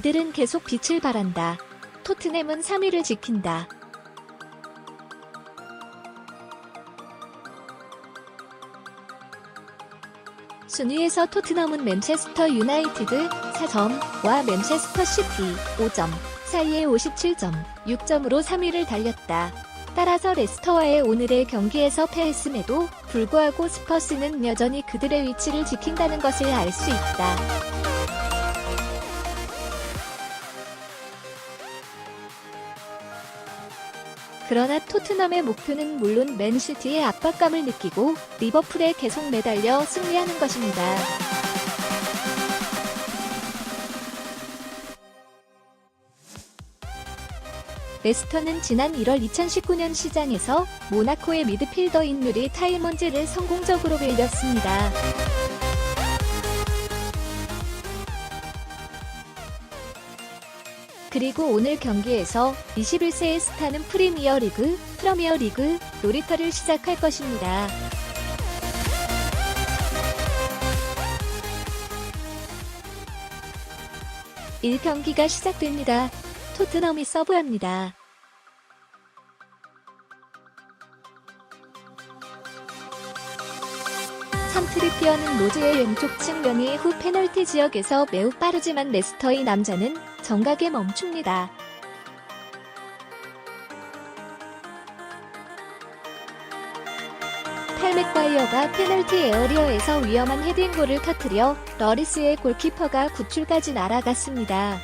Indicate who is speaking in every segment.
Speaker 1: 아들은 계속 빛을 발한다. 토트넘은 3위를 지킨다. 순위에서 토트넘은 맨체스터 유나이티드 4점과 맨체스터 시티 5점 사이에 57점, 6점으로 3위를 달렸다. 따라서 레스터와의 오늘의 경기에서 패했음에도 불구하고 스퍼스는 여전히 그들의 위치를 지킨다는 것을 알 수 있다. 그러나 토트넘의 목표는 물론 맨시티의 압박감을 느끼고 리버풀에 계속 매달려 승리하는 것입니다. 레스터는 지난 1월 2019년 시장에서 모나코의 미드필더인 누리 타일먼즈를 성공적으로 빌렸습니다. 그리고 오늘 경기에서 21세의 스타는 프리미어리그 놀이터를 시작할 것입니다. (1경기가) 시작됩니다. 토트넘이 서브합니다. 트리피어는 로즈의 왼쪽 측면이 후 페널티 지역에서 매우 빠르지만 레스터의 남자는 정각에 멈춥니다. 팔 맥과이어가 페널티 에어리어에서 위험한 헤딩골을 터뜨려 러리스의 골키퍼가 구출까지 날아갔습니다.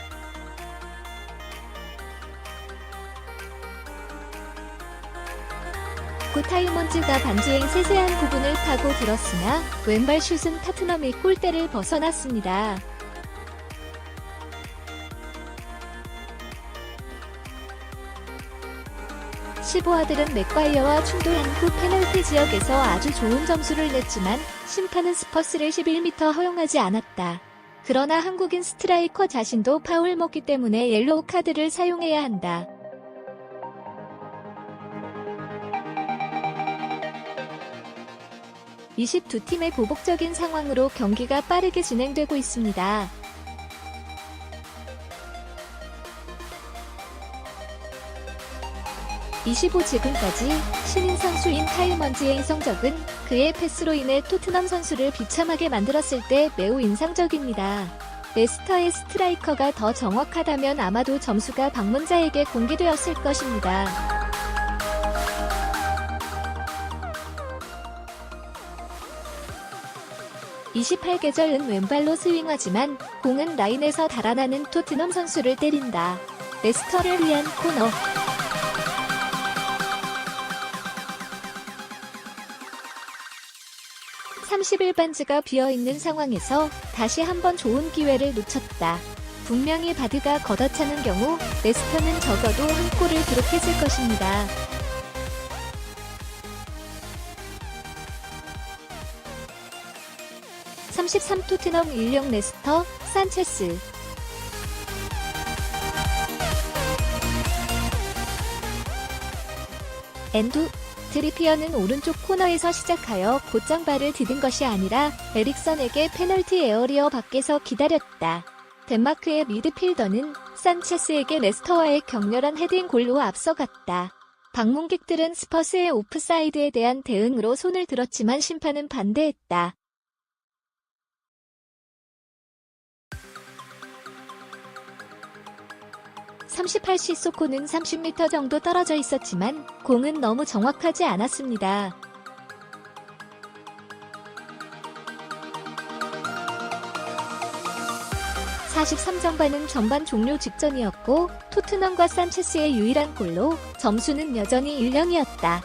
Speaker 1: 타일먼즈가 반지의 세세한 부분을 타고 들었으나 왼발 슛은 토트넘의 골대를 벗어났습니다. 시보아들은 맥과이어와 충돌한 후 페널티 지역에서 아주 좋은 점수를 냈지만 심판은 스퍼스를 11m 허용하지 않았다. 그러나 한국인 스트라이커 자신도 파울 먹기 때문에 옐로우 카드를 사용해야 한다. 22팀의 보복적인 상황으로 경기가 빠르게 진행되고 있습니다. 지금까지 신인 선수인 타일먼즈의 성적은 그의 패스로 인해 토트넘 선수를 비참하게 만들었을 때 매우 인상적입니다. 레스터의 스트라이커가 더 정확하다면 아마도 점수가 방문자에게 공개되었을 것입니다. (28계절은) 왼발로 스윙하지만 공은 라인에서 달아나는 토트넘 선수를 때린다. 레스터를 위한 코너. (31반지가) 비어있는 상황에서 다시 한번 좋은 기회를 놓쳤다. 분명히 바드가 걷어차는 경우 레스터는 적어도 한 골을 기록했을 것입니다. 33 토트넘 1-0 레스터, 산체스. 엔두, 트리피어는 오른쪽 코너에서 시작하여 곧장 발을 디딘 것이 아니라 에릭선에게 페널티 에어리어 밖에서 기다렸다. 덴마크의 미드필더는 산체스에게 레스터와의 격렬한 헤딩골로 앞서갔다. 방문객들은 스퍼스의 오프사이드에 대한 대응으로 손을 들었지만 심판은 반대했다. 38 시소코는 30m 정도 떨어져 있었지만 공은 너무 정확하지 않았습니다. (43점반은) 전반 종료 직전이었고 토트넘과 산체스의 유일한 골로 점수는 여전히 1-0이었다.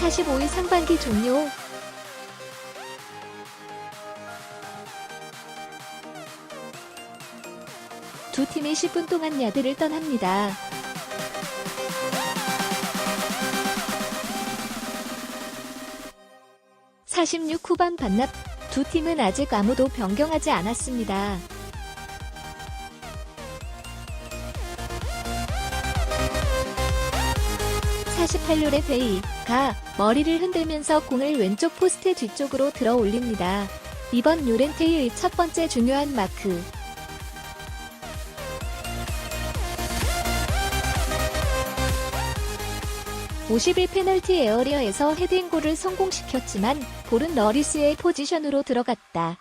Speaker 1: (45위) 상반기 종료. 두 팀이 10분 동안 야드를 떠납니다. (46) 후반 반납. 두 팀은 아직 아무도 변경하지 않았습니다. 48룰의 베이가 머리를 흔들면서 공을 왼쪽 포스트 뒤쪽으로 들어 올립니다. 이번 요렌테의 첫 번째 중요한 마크. (51) 페널티 에어리어에서 헤딩골을 성공시켰지만 볼은 러리스의 포지션으로 들어갔다.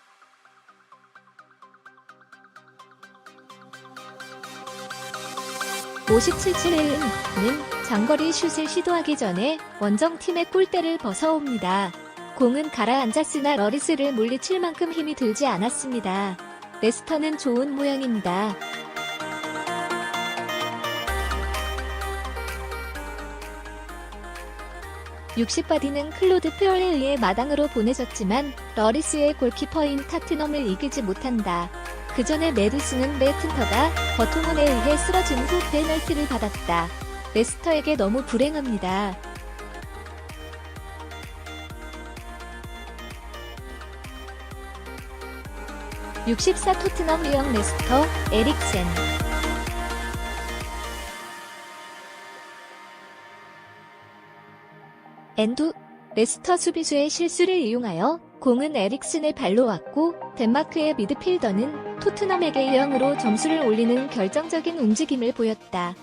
Speaker 1: (57-7-1는) 장거리 슛을 시도하기 전에 원정팀의 골대를 벗어옵니다. 공은 가라앉았으나 러리스를 물리칠 만큼 힘이 들지 않았습니다. 레스터는 좋은 모양입니다. (60) 클로드 페어에 의해 마당으로 보내졌지만 러리스의 골키퍼인 타트넘을 이기지 못한다. 그 전에 메디슨은 레튼터가 버통원에 의해 쓰러진 후 페널티를 받았다. 레스터에게 너무 불행합니다. (64) 토트넘 리영 레스터, 에릭센. 엔두, 레스터 수비수의 실수를 이용하여 공은 에릭슨의 발로 왔고 덴마크의 미드필더는 토트넘에게 1-0으로 점수를 올리는 결정적인 움직임을 보였다.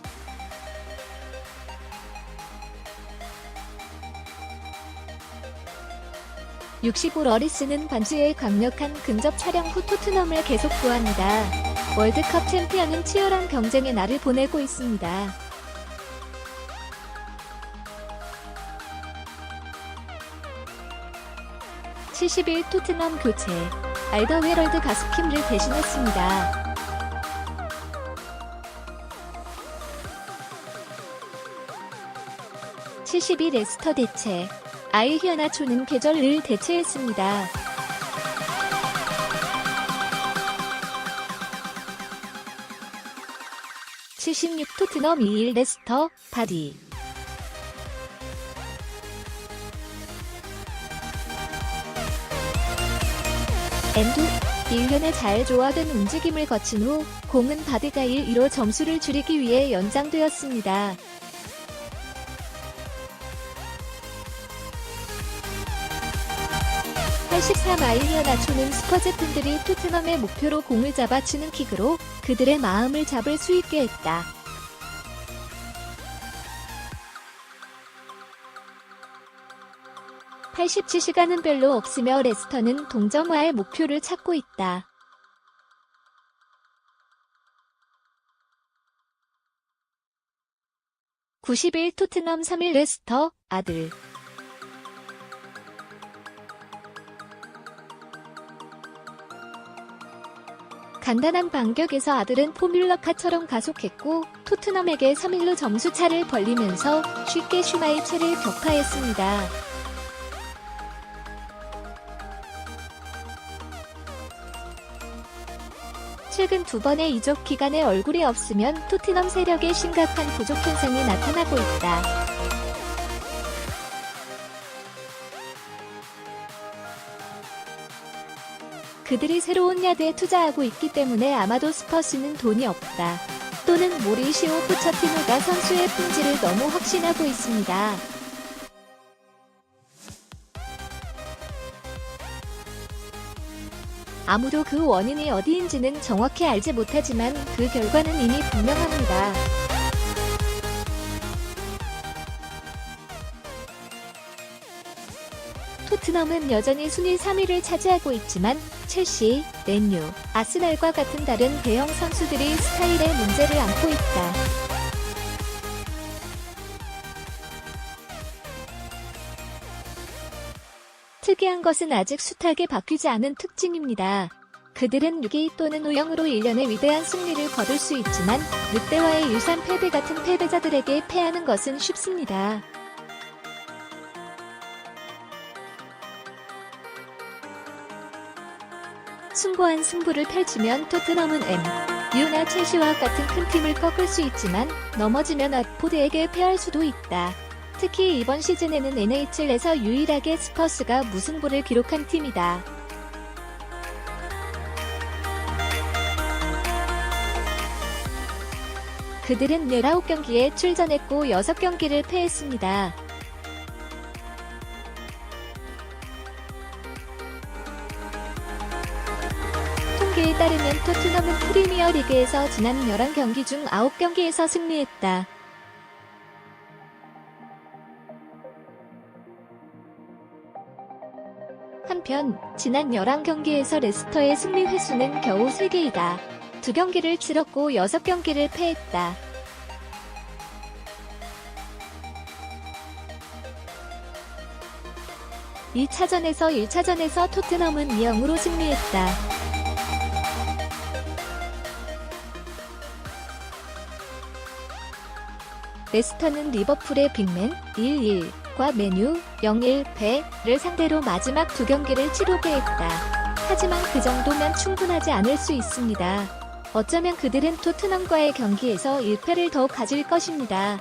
Speaker 1: (65) 러리스는 반지의 강력한 근접 촬영 후 토트넘을 계속 구합니다. 월드컵 챔피언은 치열한 경쟁의 날을 보내고 있습니다. (71) 토트넘 교체. 알더웨럴드 가스킴을 대신했습니다. (72) 레스터 대체. 아이히아나초는 계절을 대체했습니다. (76) 토트넘 2-1 레스터, 바디. 엔두, 1년에 잘 조화된 움직임을 거친 후 공은 바디가 1-2로 점수를 줄이기 위해 연장되었습니다. (84) 아이히아나초는 스퍼즈 팬들이 토트넘의 목표로 공을 잡아치는 킥으로 그들의 마음을 잡을 수 있게 했다. (87) 별로 없으며 레스터는 동점화의 목표를 찾고 있다. (91) 토트넘 3-1 레스터, 아들. 간단한 반격에서 아들은 포뮬러카처럼 가속했고 토트넘에게 3-1로 점수차를 벌리면서 쉽게 슈마이첼을 격파했습니다. 최근 2번의 이적 기간에 얼굴이 없으면 토트넘 세력에 심각한 부족 현상이 나타나고 있다. 그들이 새로운 야드에 투자하고 있기 때문에 아마도 스퍼스는 돈이 없다. 또는 모리시오 포체티노가 선수의 품질을 너무 확신하고 있습니다. 아무도 그 원인이 어디인지는 정확히 알지 못하지만 그 결과는 이미 분명합니다. 토트넘은 여전히 순위 3위를 차지하고 있지만 첼시, 맨유, 아스날과 같은 다른 대형 선수들이 스타일에 문제를 안고 있다. 특이한 것은 아직 숱하게 바뀌지 않은 특징입니다. 그들은 6위 또는 5-0으로 1년의 위대한 승리를 거둘 수 있지만 늑대와의 유산 패배 같은 패배자들에게 패하는 것은 쉽습니다. 숭고한 승부를 펼치면 토트넘은 MU나 첼시와 같은 큰 팀을 꺾을 수 있지만 넘어지면 왓포드에게 패할 수도 있다. 특히 이번 시즌에는 NHL에서 유일하게 스퍼스가 무승부를 기록한 팀이다. 그들은 19경기에 출전했고 6경기를 패했습니다. 통계에 따르면 토트넘은 프리미어리그에서 지난 11경기 중 9경기에서 승리했다. 한편 지난 11경기에서 레스터의 승리 횟수는 겨우 3개이다. 2경기를 치렀고 6경기를 패했다. 이 차전에서 1차전에서 토트넘은 2-0으로 승리했다. 레스터는 리버풀의 빅맨 1-1과 메뉴 0-1패를 상대로 마지막 2경기를 치르게 했다. 하지만 그 정도면 충분하지 않을 수 있습니다. 어쩌면 그들은 토트넘과의 경기에서 1패를 더 가질 것입니다.